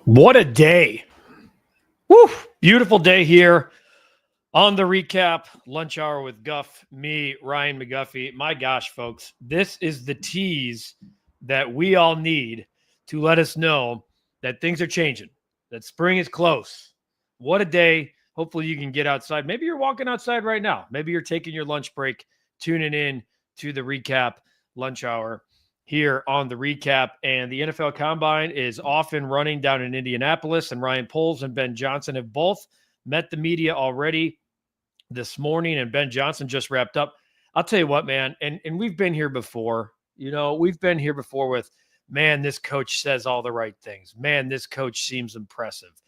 What a day. Woo! Beautiful day here on the recap lunch hour with Guff, me, Ryan McGuffey. My gosh, folks, this is the tease that we all need to let us know that things are changing, that spring is close. What a day. Hopefully you can get outside. Maybe you're walking outside right now. Maybe you're taking your lunch break, tuning in to the recap lunch hour here on the recap. And the NFL Combine is off and running down in Indianapolis, and Ryan Poles and Ben Johnson have both met the media already this morning, and Ben Johnson just wrapped up. I'll tell you what, man, and we've been here before. We've been here before with, man, this coach says all the right things. Man, this coach seems impressive.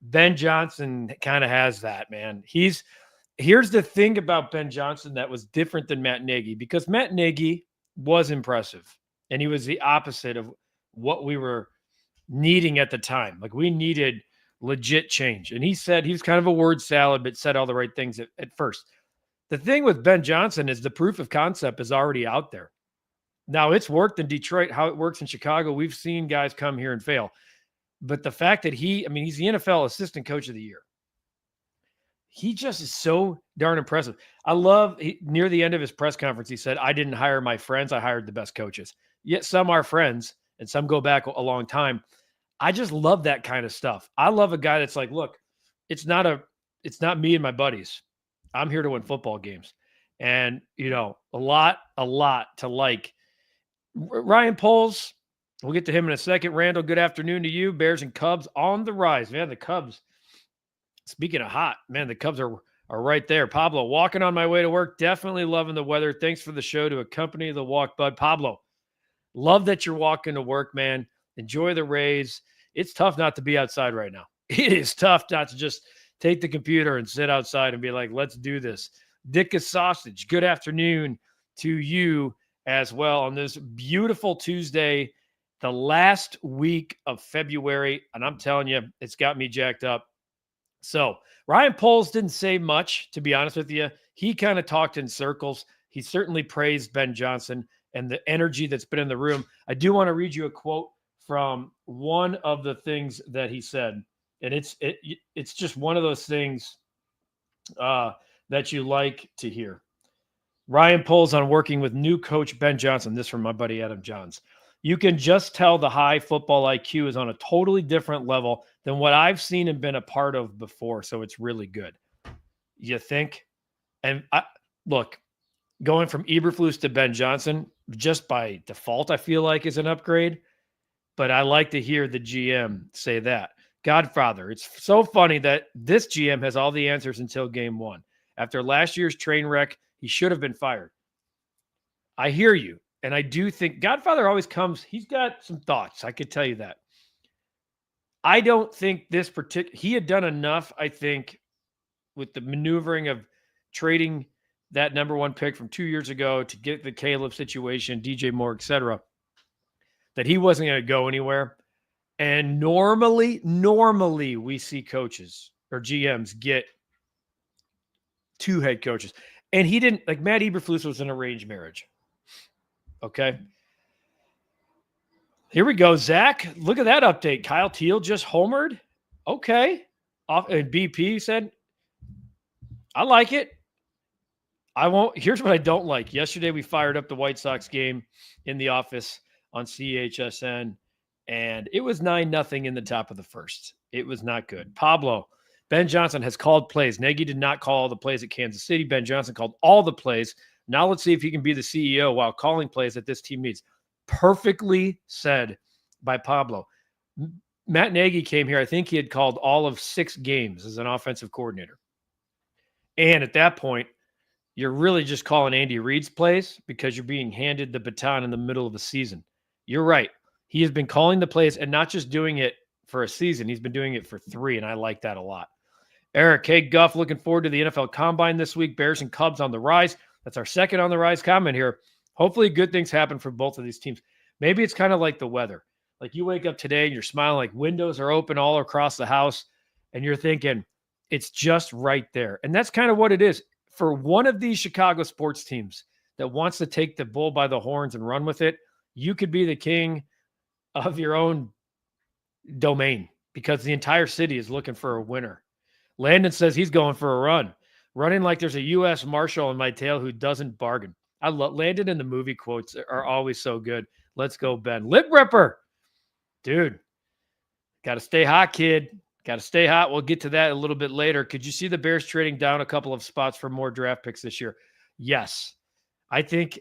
Ben Johnson kind of has that, man. Here's the thing about Ben Johnson that was different than Matt Nagy, because Matt Nagy was impressive, and he was the opposite of what we were needing at the time. Like, we needed legit change. And he said he was kind of a word salad, but said all the right things at first. The thing with Ben Johnson is the proof of concept is already out there. Now, it's worked in Detroit. How it works in Chicago, we've seen guys come here and fail. But the fact that he's the NFL assistant coach of the year. He just is so darn impressive. I love, near the end of his press conference, he said, I didn't hire my friends. I hired the best coaches. Yet some are friends and some go back a long time. I just love that kind of stuff. I love a guy that's like, look, it's not me and my buddies. I'm here to win football games. And, a lot to like. Ryan Poles, we'll get to him in a second. Randall, good afternoon to you. Bears and Cubs on the rise. Man, the Cubs, speaking of hot, man, the Cubs are right there. Pablo, walking on my way to work. Definitely loving the weather. Thanks for the show to accompany the walk, bud. Pablo, love that you're walking to work, man. Enjoy the Rays. It's tough not to be outside right now. It is tough not to just take the computer and sit outside and be like, let's do this. Dickus Sausage, good afternoon to you as well on this beautiful Tuesday, the last week of February. And I'm telling you, it's got me jacked up. So Ryan Poles didn't say much, to be honest with you. He kind of talked in circles. He certainly praised Ben Johnson and the energy that's been in the room. I do want to read you a quote from one of the things that he said. And it's just one of those things that you like to hear. Ryan Poles on working with new coach Ben Johnson. This from my buddy Adam Johns. You can just tell the high football IQ is on a totally different level than what I've seen and been a part of before. So it's really good. You think? And look, going from Eberflus to Ben Johnson, just by default, I feel like is an upgrade. But I like to hear the GM say that. Godfather, it's so funny that this GM has all the answers until game one. After last year's train wreck, he should have been fired. I hear you. And I do think Godfather always comes, he's got some thoughts. I could tell you that. I don't think he had done enough, I think, with the maneuvering of trading that number one pick from 2 years ago to get the Caleb situation, DJ Moore, etc., that he wasn't going to go anywhere. And normally we see coaches or GMs get two head coaches. And he didn't, like Matt Eberflus was an arranged marriage. Okay. Here we go, Zach. Look at that update. Kyle Teal just homered. Okay. And BP said, I like it. Here's what I don't like. Yesterday, we fired up the White Sox game in the office on CHSN, and it was 9-0 in the top of the first. It was not good. Pablo, Ben Johnson has called plays. Nagy did not call all the plays at Kansas City. Ben Johnson called all the plays. Now let's see if he can be the CEO while calling plays that this team needs. Perfectly said by Pablo. Matt Nagy came here. I think he had called all of 6 games as an offensive coordinator. And at that point, you're really just calling Andy Reid's plays because you're being handed the baton in the middle of a season. You're right. He has been calling the plays and not just doing it for a season. He's been doing it for 3, and I like that a lot. Eric, hey, Guff, looking forward to the NFL Combine this week. Bears and Cubs on the rise. That's our second on the rise comment here. Hopefully good things happen for both of these teams. Maybe it's kind of like the weather. Like you wake up today and you're smiling like windows are open all across the house, and you're thinking it's just right there. And that's kind of what it is. For one of these Chicago sports teams that wants to take the bull by the horns and run with it, you could be the king of your own domain because the entire city is looking for a winner. Landon says he's going for a run, running like there's a U.S. Marshal in my tail who doesn't bargain. I love Landon, and the movie quotes are always so good. Let's go, Ben. Lip Ripper. Dude, got to stay hot, kid. Got to stay hot. We'll get to that a little bit later. Could you see the Bears trading down a couple of spots for more draft picks this year? Yes. I think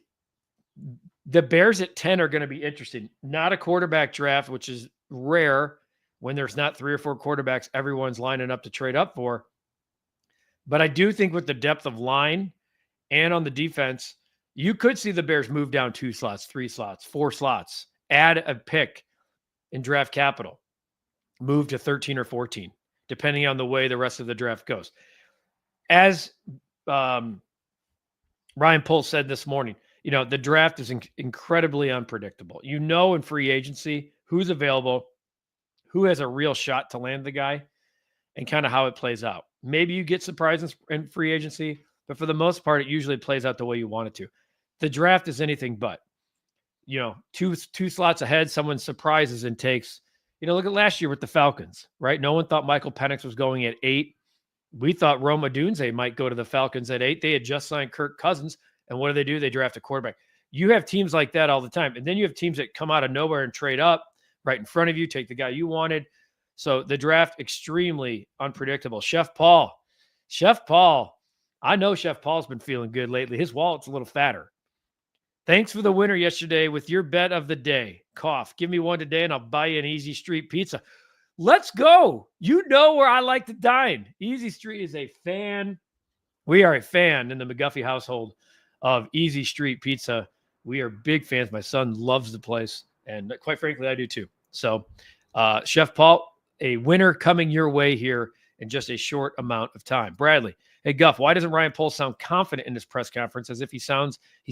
the Bears at 10 are going to be interesting. Not a quarterback draft, which is rare when there's not 3 or 4 quarterbacks everyone's lining up to trade up for. But I do think with the depth of line and on the defense, you could see the Bears move down 2 slots, 3 slots, 4 slots, add a pick in draft capital, move to 13 or 14, depending on the way the rest of the draft goes. As Ryan Poles said this morning, the draft is incredibly unpredictable. In free agency who's available, who has a real shot to land the guy, and kind of how it plays out. Maybe you get surprises in free agency, but for the most part, it usually plays out the way you want it to. The draft is anything but. Two slots ahead, someone surprises and takes. Look at last year with the Falcons, right? No one thought Michael Penix was going at 8. We thought Rome Odunze might go to the Falcons at 8. They had just signed Kirk Cousins, and what do? They draft a quarterback. You have teams like that all the time, and then you have teams that come out of nowhere and trade up right in front of you, take the guy you wanted. So the draft, extremely unpredictable. Chef Paul, I know Chef Paul's been feeling good lately. His wallet's a little fatter. Thanks for the winner yesterday with your bet of the day. Cough. Give me one today and I'll buy you an Easy Street pizza. Let's go. You know where I like to dine. Easy Street is a fan. We are a fan in the McGuffey household of Easy Street Pizza. We are big fans. My son loves the place. And quite frankly, I do too. So Chef Paul, a winner coming your way here in just a short amount of time. Bradley. Hey, Guff, why doesn't Ryan Poles sound confident in this press conference as if he's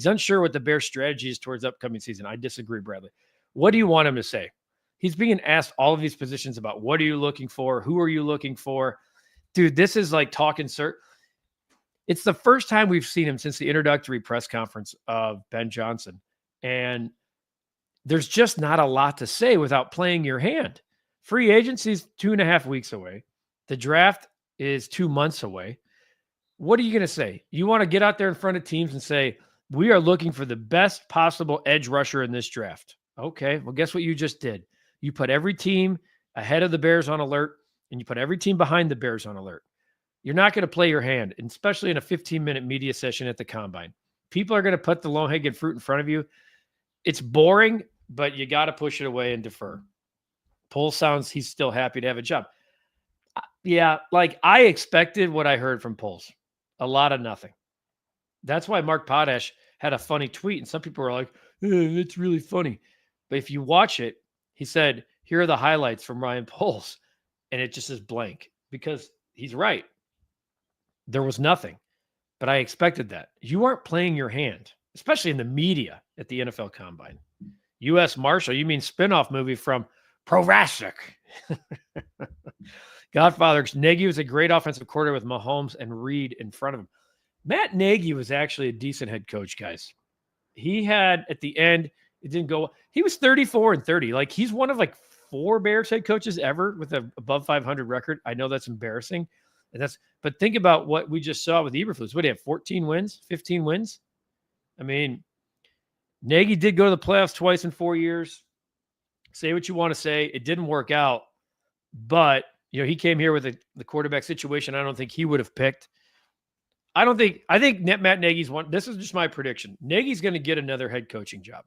unsure what the Bears' strategy is towards upcoming season? I disagree, Bradley. What do you want him to say? He's being asked all of these positions about what are you looking for? Who are you looking for? Dude, this is like talking, sir. It's the first time we've seen him since the introductory press conference of Ben Johnson. And there's just not a lot to say without playing your hand. Free agency is 2.5 weeks away. The draft is 2 months away. What are you going to say? You want to get out there in front of teams and say, we are looking for the best possible edge rusher in this draft. Okay, well, guess what you just did? You put every team ahead of the Bears on alert, and you put every team behind the Bears on alert. You're not going to play your hand, especially in a 15-minute media session at the Combine. People are going to put the low-hanging fruit in front of you. It's boring, but you got to push it away and defer. Poles sounds he's still happy to have a job. Yeah, like I expected what I heard from Poles. A lot of nothing. That's why Mark Potash had a funny tweet, and some people were like, it's really funny. But if you watch it, he said, here are the highlights from Ryan Poles, and it just is blank because he's right. There was nothing, but I expected that. You aren't playing your hand, especially in the media at the NFL Combine. U.S. Marshal, you mean spinoff movie from Provasic. Godfather, Nagy was a great offensive coordinator with Mahomes and Reed in front of him. Matt Nagy was actually a decent head coach, guys. He had, at the end, it didn't go. He was 34-30. Like, he's one of 4 Bears head coaches ever with an above 500 record. I know that's embarrassing. But think about what we just saw with Eberflus. What do you have, 14 wins, 15 wins? I mean, Nagy did go to the playoffs twice in 4 years. Say what you want to say. It didn't work out. But, he came here with the quarterback situation I don't think he would have picked. I think Matt Nagy's one. This is just my prediction. Nagy's going to get another head coaching job.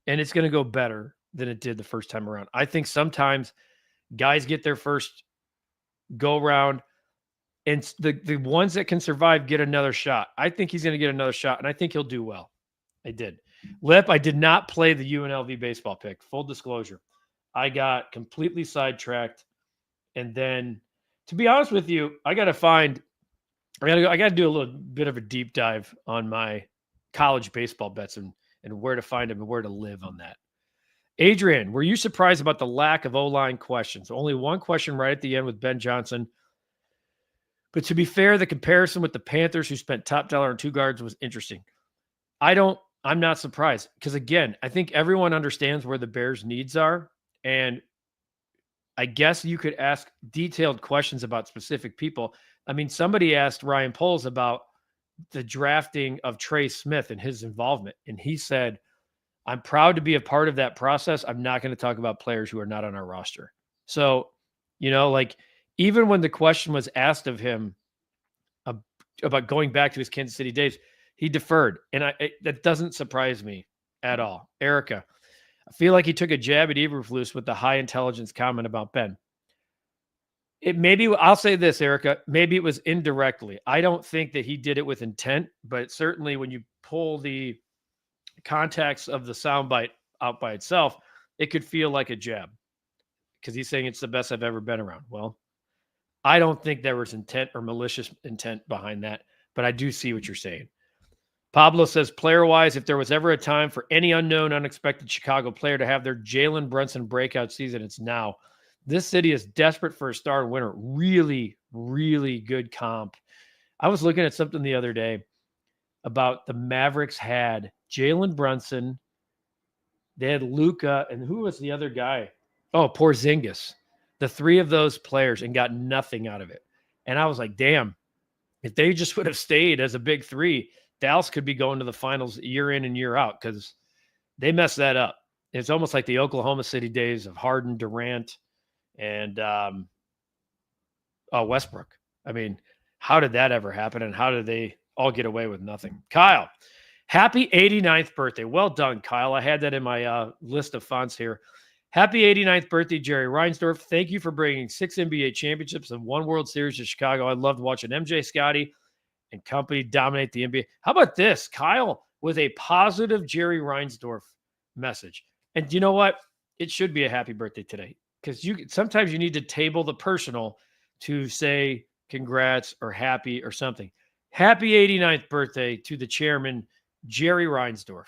And it's going to go better than it did the first time around. I think sometimes guys get their first go around and the ones that can survive get another shot. I think he's going to get another shot, and I think he'll do well. I did. Lip, I did not play the UNLV baseball pick. Full disclosure. I got completely sidetracked. And then, to be honest with you, I got to do a little bit of a deep dive on my college baseball bets and where to find them and where to live on that. Adrian, were you surprised about the lack of O-line questions? Only one question right at the end with Ben Johnson. But to be fair, the comparison with the Panthers, who spent top dollar on 2 guards, was interesting. I'm not surprised because, again, I think everyone understands where the Bears' needs are. And I guess you could ask detailed questions about specific people. I mean, somebody asked Ryan Poles about the drafting of Trey Smith and his involvement. And he said, I'm proud to be a part of that process. I'm not going to talk about players who are not on our roster. So, like even when the question was asked of him about going back to his Kansas City days, he deferred. And that doesn't surprise me at all. Erica, I feel like he took a jab at Eberflus with the high intelligence comment about Ben. I'll say this, Erica, maybe it was indirectly. I don't think that he did it with intent, but certainly when you pull the context of the soundbite out by itself, it could feel like a jab because he's saying it's the best I've ever been around. Well, I don't think there was intent or malicious intent behind that, but I do see what you're saying. Pablo says, player-wise, if there was ever a time for any unknown, unexpected Chicago player to have their Jalen Brunson breakout season, it's now. This city is desperate for a star winner. Really, really good comp. I was looking at something the other day about the Mavericks had Jalen Brunson. They had Luka, and who was the other guy? Oh, Porzingis. The three of those players and got nothing out of it. And I was like, damn, if they just would have stayed as a big three, Dallas could be going to the finals year in and year out because they messed that up. It's almost like the Oklahoma City days of Harden, Durant, and Westbrook. I mean, how did that ever happen? And how did they all get away with nothing? Kyle, happy 89th birthday. Well done, Kyle. I had that in my list of fonts here. Happy 89th birthday, Jerry Reinsdorf. Thank you for bringing 6 NBA championships and 1 World Series to Chicago. I loved watching MJ, Scotty, and company dominate the NBA. How about this? Kyle with a positive Jerry Reinsdorf message. And you know what? It should be a happy birthday today because sometimes you need to table the personal to say congrats or happy or something. Happy 89th birthday to the chairman, Jerry Reinsdorf.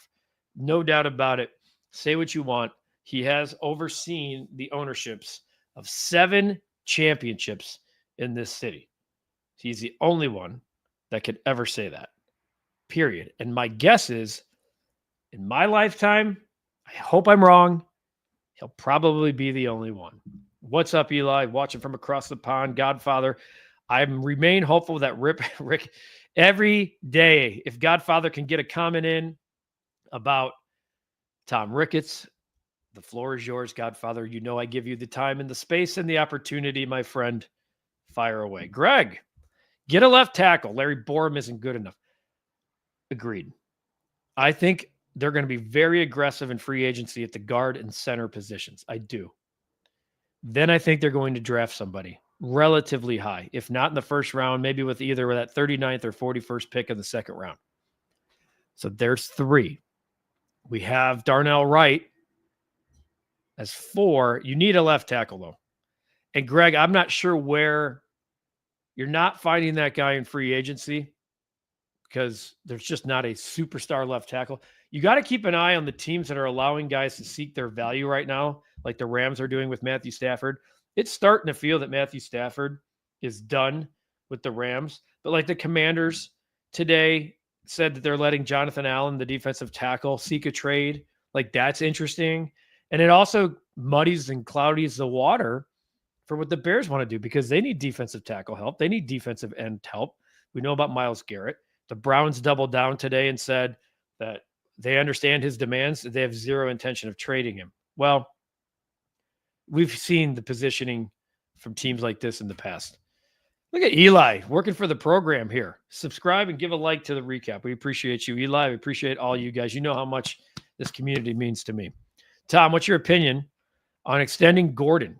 No doubt about it. Say what you want. He has overseen the ownerships of 7 championships in this city. He's the only one that could ever say that, period. And my guess is, in my lifetime, I hope I'm wrong, he'll probably be the only one. What's up, Eli? Watching from across the pond, Godfather. I remain hopeful that Rick, every day, if Godfather can get a comment in about Tom Ricketts, the floor is yours, Godfather. You know I give you the time and the space and the opportunity, my friend. Fire away. Greg, get a left tackle. Larry Borum isn't good enough. Agreed. I think they're going to be very aggressive in free agency at the guard and center positions. I do. Then I think they're going to draft somebody relatively high. If not in the first round, maybe with either that 39th or 41st pick in the second round. So there's 3. We have Darnell Wright as 4. You need a left tackle, though. And Greg, I'm not sure where you're not finding that guy in free agency because there's just not a superstar left tackle. You got to keep an eye on the teams that are allowing guys to seek their value right now, like the Rams are doing with Matthew Stafford. It's starting to feel that Matthew Stafford is done with the Rams. But like the Commanders today said that they're letting Jonathan Allen, the defensive tackle, seek a trade. Like that's interesting. And it also muddies and cloudies the water for what the Bears want to do because they need defensive tackle help. They need defensive end help. We know about Myles Garrett. The Browns doubled down today and said that they understand his demands. They have zero intention of trading him. Well, we've seen the positioning from teams like this in the past. Look at Eli working for the program here. Subscribe and give a like to the recap. We appreciate you, Eli. We appreciate all you guys. You know how much this community means to me. Tom, what's your opinion on extending Gordon?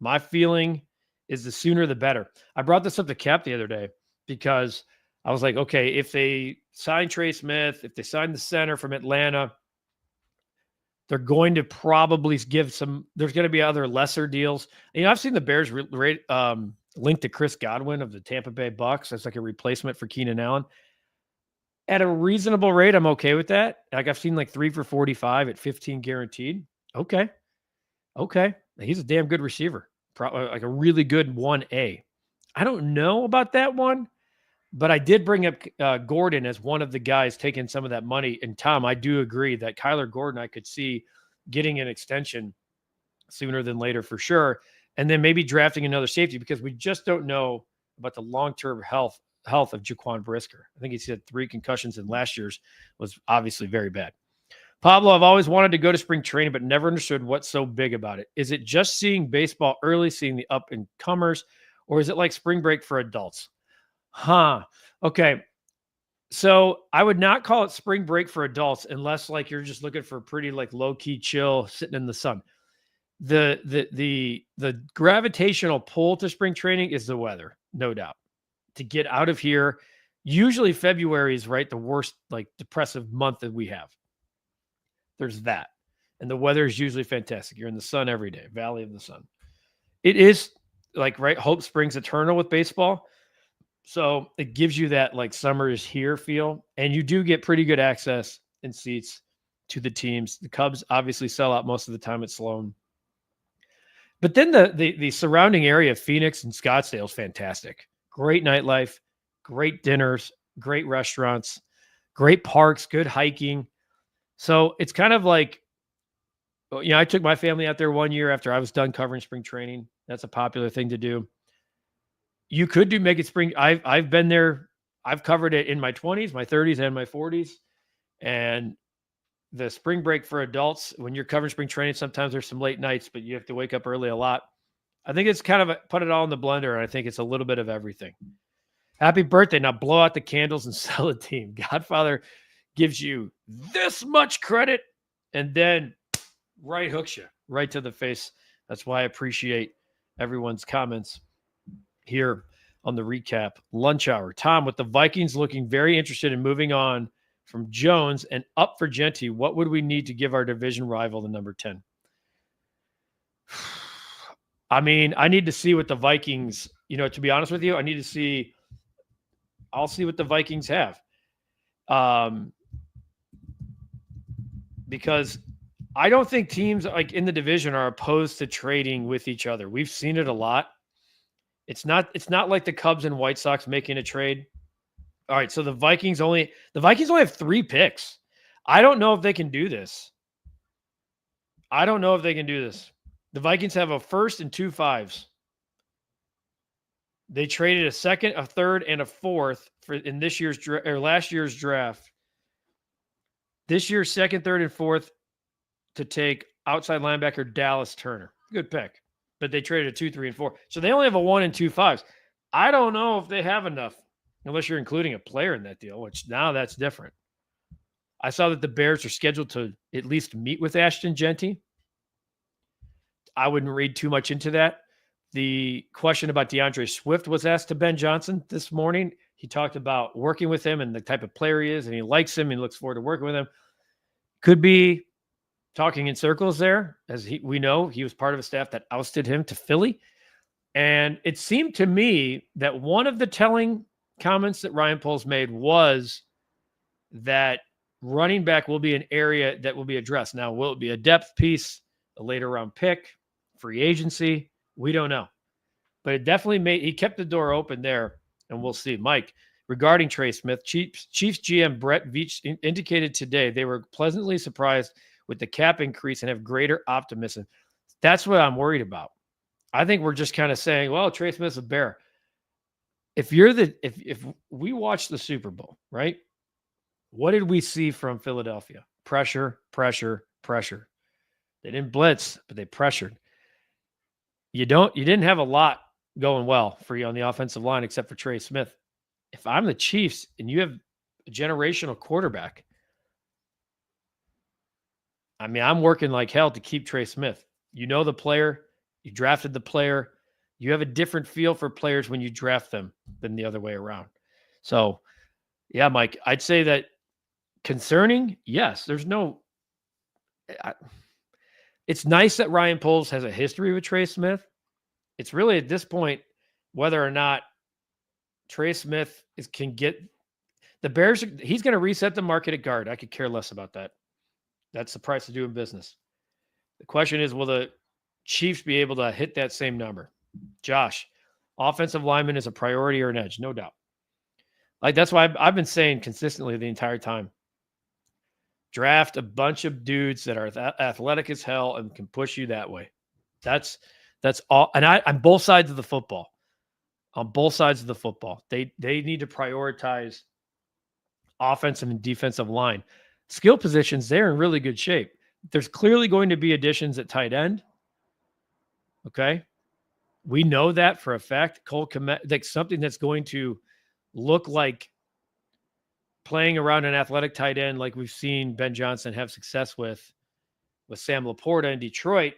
My feeling is the sooner the better. I brought this up to Cap the other day because I was like, okay, if they sign Trey Smith, if they sign the center from Atlanta, they're going to probably give some, there's going to be other lesser deals. I've seen the Bears linked to Chris Godwin of the Tampa Bay Bucks as like a replacement for Keenan Allen. At a reasonable rate, I'm okay with that. Like I've seen like 3 for 45 at 15 guaranteed. Okay. He's a damn good receiver. Probably like a really good 1A. I don't know about that one, but I did bring up Gordon as one of the guys taking some of that money. And Tom, I do agree that Kyler Gordon, I could see getting an extension sooner than later for sure. and then maybe drafting another safety because we just don't know about the long-term health of Jaquan Brisker. I think he's had 3 concussions, and last year's was obviously very bad. Pablo, I've always wanted to go to spring training, but never understood what's so big about it. Is it just seeing baseball early, seeing the up-and-comers, or is it like spring break for adults? Okay. So I would not call it spring break for adults unless like you're just looking for pretty like low-key chill, sitting in the sun. The gravitational pull to spring training is the weather, no doubt. To get out of here, usually February is right the worst, like depressive month that we have. There's that. And the weather is usually fantastic. You're in the sun every day, Valley of the Sun. It is like, right, hope springs eternal with baseball. So it gives you that like summer is here feel. And you do get pretty good access and seats to the teams. The Cubs obviously sell out most of the time at Sloan. But then the surrounding area of Phoenix and Scottsdale is fantastic. Great nightlife, great dinners, great restaurants, great parks, good hiking. So it's kind of like, I took my family out there one year after I was done covering spring training. That's a popular thing to do. You could do Make It Spring. I've been there. I've covered it in my 20s, my 30s, and my 40s. And the spring break for adults, when you're covering spring training, sometimes there's some late nights, but you have to wake up early a lot. I think it's kind of put it all in the blender, and I think it's a little bit of everything. Happy birthday. Now blow out the candles and sell a team. Godfather gives you this much credit and then right hooks you right to the face. That's why I appreciate everyone's comments here on the recap lunch hour. Tom, with the Vikings looking very interested in moving on from Jones and up for Genty, what would we need to give our division rival the number 10? I mean, I need to see what the Vikings, to be honest with you, I'll see what the Vikings have. Because I don't think teams like in the division are opposed to trading with each other. We've seen it a lot. It's not like the Cubs and White Sox making a trade. All right, so the Vikings only have 3 picks. I don't know if they can do this. The Vikings have a first and 2 5s. They traded a second, a third, and a fourth in this year's or last year's draft. This year's second, third, and fourth to take outside linebacker Dallas Turner. Good pick. But they traded a 2, 3, and 4. So they only have a 1 and 2 5s. I don't know if they have enough, unless you're including a player in that deal, which now that's different. I saw that the Bears are scheduled to at least meet with Ashton Genty. I wouldn't read too much into that. The question about DeAndre Swift was asked to Ben Johnson this morning. He talked about working with him and the type of player he is, and he likes him and looks forward to working with him. Could be talking in circles there, as we know he was part of a staff that ousted him to Philly. And it seemed to me that one of the telling comments that Ryan Poles made was that running back will be an area that will be addressed. Now, will it be a depth piece, a later round pick, free agency? We don't know. But it definitely he kept the door open there, and we'll see. Mike, regarding Trey Smith, Chiefs GM Brett Veach indicated today they were pleasantly surprised with the cap increase and have greater optimism. That's what I'm worried about. I think we're just kind of saying, well, Trey Smith's a bear. If we watch the Super Bowl, right? What did we see from Philadelphia? Pressure, pressure, pressure. They didn't blitz, but they pressured. You didn't have a lot going well for you on the offensive line except for Trey Smith. If I'm the Chiefs and you have a generational quarterback, I mean, I'm working like hell to keep Trey Smith. You know the player. You drafted the player. You have a different feel for players when you draft them than the other way around. So, yeah, Mike, I'd say that concerning, yes, it's nice that Ryan Poles has a history with Trey Smith. It's really at this point whether or not Trey Smith can get the Bears. He's going to reset the market at guard. I could care less about that. That's the price of doing business. The question is, will the Chiefs be able to hit that same number? Josh, offensive lineman is a priority or an edge, no doubt. Like that's why I've been saying consistently the entire time. Draft a bunch of dudes that are athletic as hell and can push you that way. That's That's all. And I'm both sides of the football. On both sides of the football. They need to prioritize offensive and defensive line. Skill positions, they're in really good shape. There's clearly going to be additions at tight end. Okay. We know that for a fact. Cole Kmet, like something that's going to look like playing around an athletic tight end like we've seen Ben Johnson have success with Sam Laporta in Detroit.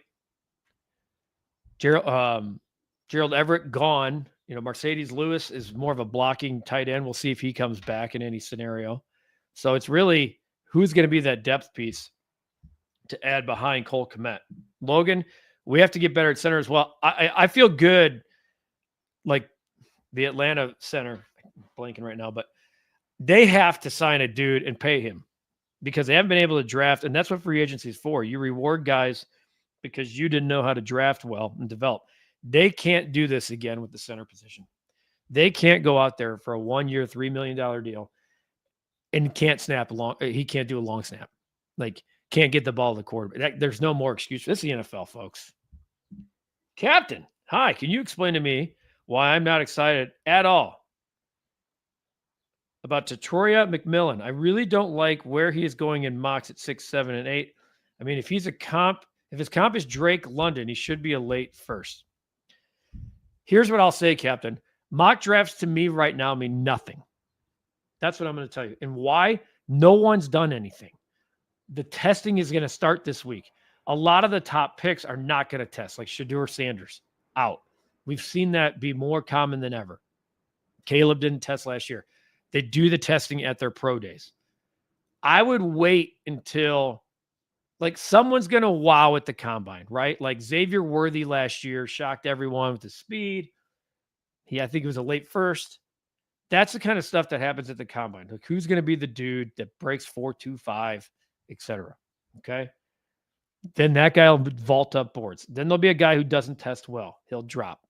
Gerald Everett gone. Mercedes Lewis is more of a blocking tight end. We'll see if he comes back in any scenario. So it's really who's going to be that depth piece to add behind Cole Kmet. Logan, we have to get better at center as well. I feel good, like the Atlanta center, I'm blanking right now, but they have to sign a dude and pay him because they haven't been able to draft, and that's what free agency is for. You reward guys because you didn't know how to draft well and develop. They can't do this again with the center position. They can't go out there for a 1-year, $3 million deal and can't snap long. He can't do a long snap. Like, can't get the ball to the quarterback. There's no more excuse. This is the NFL, folks. Captain, hi. Can you explain to me why I'm not excited at all about Tatoria McMillan? I really don't like where he is going in mocks at 6, 7, and 8. I mean, if his comp is Drake London, he should be a late first. Here's what I'll say, Captain. Mock drafts to me right now mean nothing. That's what I'm going to tell you. And why? No one's done anything. The testing is going to start this week. A lot of the top picks are not going to test, like Shedeur Sanders, out. We've seen that be more common than ever. Caleb didn't test last year. They do the testing at their pro days. I would wait until, like, someone's going to wow at the combine, right? Like Xavier Worthy last year shocked everyone with his speed. I think he was a late first. That's the kind of stuff that happens at the combine. Like, who's going to be the dude that breaks 4.25, etc. Okay. Then that guy will vault up boards. Then there'll be a guy who doesn't test well. He'll drop.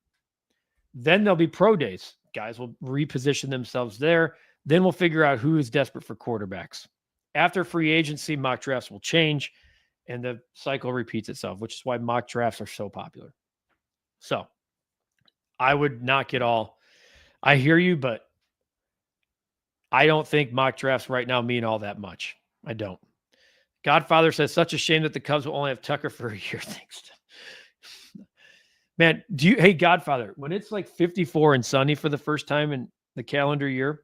Then there'll be pro days. Guys will reposition themselves there. Then we'll figure out who is desperate for quarterbacks. After free agency, mock drafts will change and the cycle repeats itself, which is why mock drafts are so popular. So I would not get all, I hear you, but I don't think mock drafts right now mean all that much. I don't. Godfather says, such a shame that the Cubs will only have Tucker for a year. Thanks. Man, hey, Godfather, when it's like 54 and sunny for the first time in the calendar year,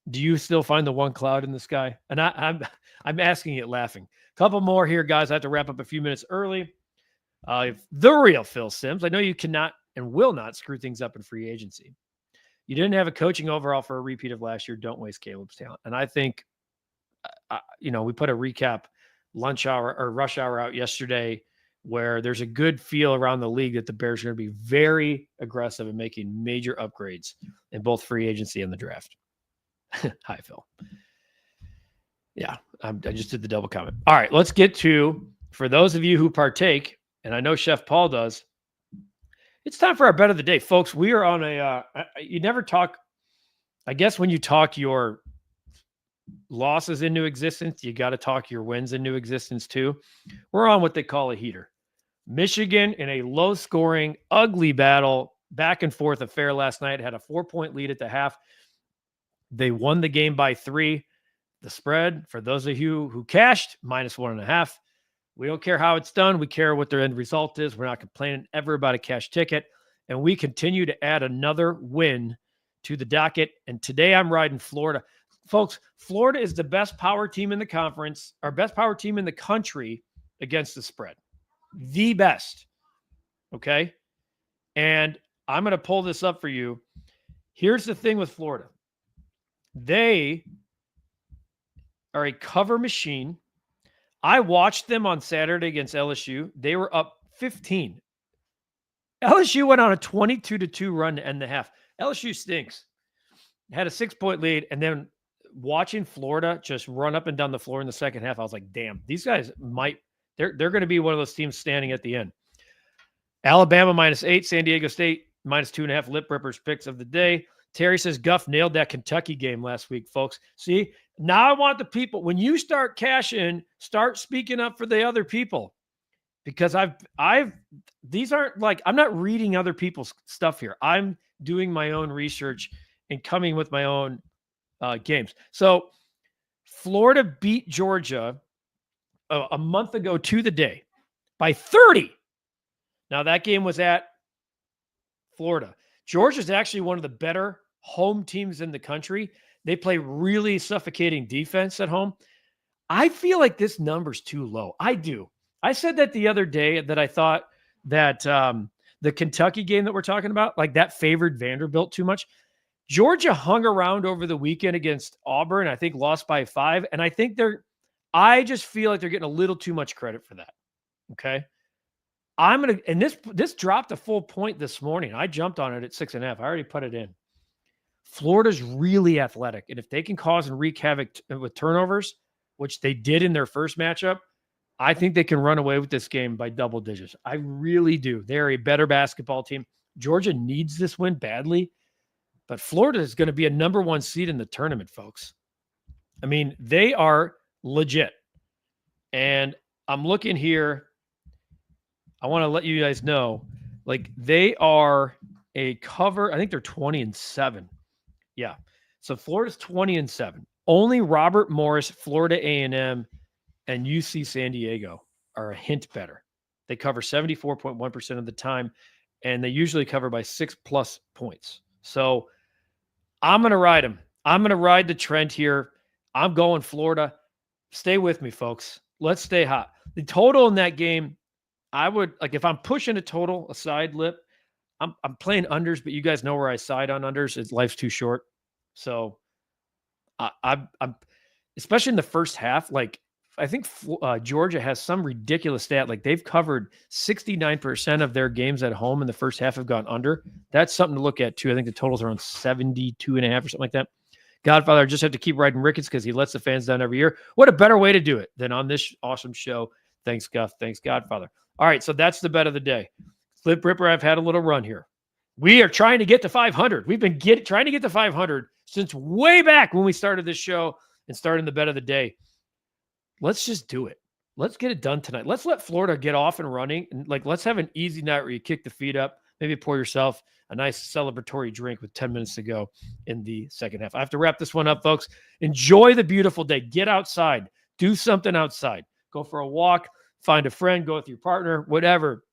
do you still find the one cloud in the sky? And I'm asking it laughing. A couple more here, guys. I have to wrap up a few minutes early. The real Phil Simms. I know you cannot and will not screw things up in free agency. You didn't have a coaching overall for a repeat of last year. Don't waste Caleb's talent. And I think, we put a recap lunch hour or rush hour out yesterday where there's a good feel around the league that the Bears are going to be very aggressive in making major upgrades in both free agency and the draft. Hi, Phil. Yeah, I just did the double comment. All right, let's get to, for those of you who partake, and I know Chef Paul does, it's time for our bet of the day. Folks, we are on you never talk, I guess when you talk your losses into existence, you got to talk your wins into existence too. We're on what they call a heater. Michigan in a low-scoring, ugly battle, back and forth affair last night, had a 4-point lead at the half. They won the game by 3. The spread, for those of you who cashed, -1.5. We don't care how it's done. We care what their end result is. We're not complaining ever about a cash ticket. And we continue to add another win to the docket. And today I'm riding Florida. Folks, Florida is the best power team in the conference, our best power team in the country against the spread. The best. Okay? And I'm going to pull this up for you. Here's the thing with Florida. They are a cover machine. I watched them on Saturday against LSU. They were up 15. LSU went on a 22-2 run to end the half. LSU stinks. Had a 6-point lead, and then watching Florida just run up and down the floor in the second half, I was like, damn, these guys they're going to be one of those teams standing at the end. Alabama -8, San Diego State -2.5, lip rippers picks of the day. Terry says Guff nailed that Kentucky game last week, folks. See, now I want the people, when you start cashing, start speaking up for the other people. because these aren't like, I'm not reading other people's stuff here. I'm doing my own research and coming with my own games. So Florida beat Georgia a month ago to the day by 30. Now that game was at Florida. Georgia's actually one of the better home teams in the country. They play really suffocating defense at home. I feel like this number's too low. I do. I said that the other day that I thought that the Kentucky game that we're talking about, like that favored Vanderbilt too much. Georgia hung around over the weekend against Auburn. I think lost by 5. And I just feel like they're getting a little too much credit for that. Okay. And this dropped a full point this morning. I jumped on it at 6.5. I already put it in. Florida's really athletic. And if they can cause and wreak havoc with turnovers, which they did in their first matchup, I think they can run away with this game by double digits. I really do. They're a better basketball team. Georgia needs this win badly, but Florida is going to be a number 1 seed in the tournament, folks. I mean, they are legit. And I'm looking here. I want to let you guys know, like, they are a cover. I think they're 20-7. Yeah. So Florida's 20-7. Only Robert Morris, Florida A&M, and UC San Diego are a hint better. They cover 74.1% of the time, and they usually cover by 6+ points. So I'm going to ride them. I'm going to ride the trend here. I'm going Florida. Stay with me, folks. Let's stay hot. The total in that game, I would, like, if I'm pushing a total, a side lip, I'm playing unders, but you guys know where I side on unders. Life's too short. So I'm especially in the first half, like, I think Georgia has some ridiculous stat. Like, they've covered 69% of their games at home in the first half have gone under. That's something to look at too. I think the total's around 72.5 or something like that. Godfather, I just have to keep riding Ricketts because he lets the fans down every year. What a better way to do it than on this awesome show. Thanks, Guff. Thanks, Godfather. All right, so that's the bet of the day. Flip Ripper, I've had a little run here. We are trying to get to 500. We've been trying to get to 500 since way back when we started this show and started the bet of the day. Let's just do it. Let's get it done tonight. Let's let Florida get off and running. And, like, let's have an easy night where you kick the feet up, maybe pour yourself a nice celebratory drink with 10 minutes to go in the second half. I have to wrap this one up, folks. Enjoy the beautiful day. Get outside. Do something outside. Go for a walk. Find a friend. Go with your partner. Whatever.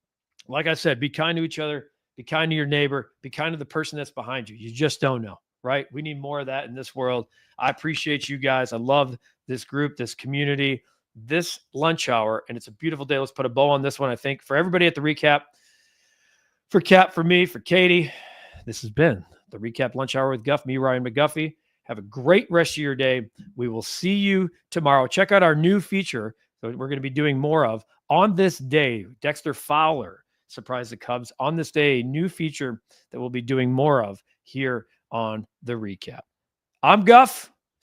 Like I said, be kind to each other. Be kind to your neighbor. Be kind to the person that's behind you. You just don't know, right? We need more of that in this world. I appreciate you guys. I love this group, this community, this lunch hour, and it's a beautiful day. Let's put a bow on this one, I think. For everybody at the recap, for Cap, for me, for Katie, this has been the Recap Lunch Hour with Guff, me, Ryan McGuffey. Have a great rest of your day. We will see you tomorrow. Check out our new feature that we're going to be doing more of on this day. Dexter Fowler surprised the Cubs. On this day, a new feature that we'll be doing more of here on the Recap. I'm Guff.